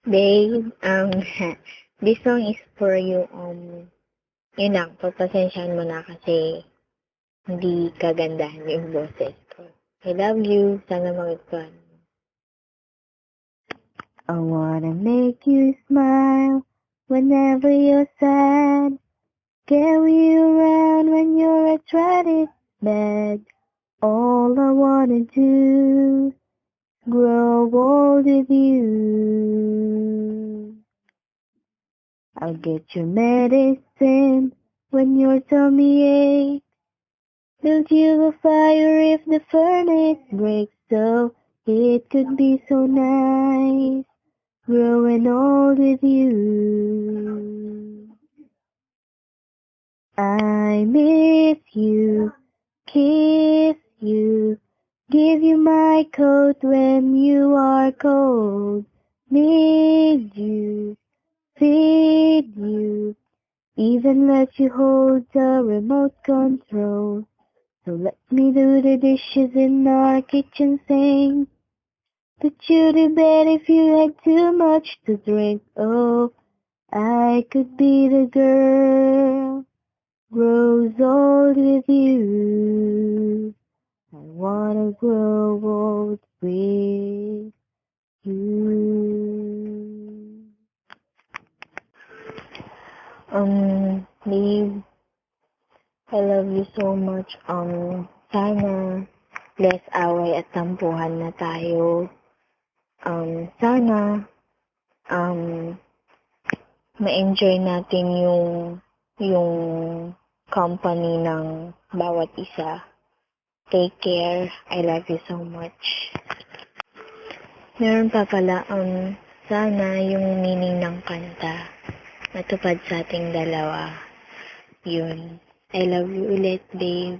Babe, this song is for you. Yun lang, pagpasensyahan mo na kasi hindi kagandahan yung boses ko. I love you. Sana mag-fun. I wanna make you smile whenever you're sad. Carry you around when you're at it bad. All I wanna do is grow old with you. I'll get your medicine when your tummy aches. Build you a fire if the furnace breaks, so it could be so nice growing old with you. I miss you, kiss you, give you my coat when you are cold, need you, feed you, even let you hold the remote control. So let me do the dishes in our kitchen sink. Put you to bed if you had too much to drink. Oh, I could be the girl grows old with you. I wanna grow old with you. Babe, I love you so much. Sana less away at tampuhan na tayo. Sana ma-enjoy natin yung company ng bawat isa. Take care. I love you so much. Meron pa pala, sana yung meaning ng kanta matupad sa ating dalawa. Yun. I love you ulit, babe.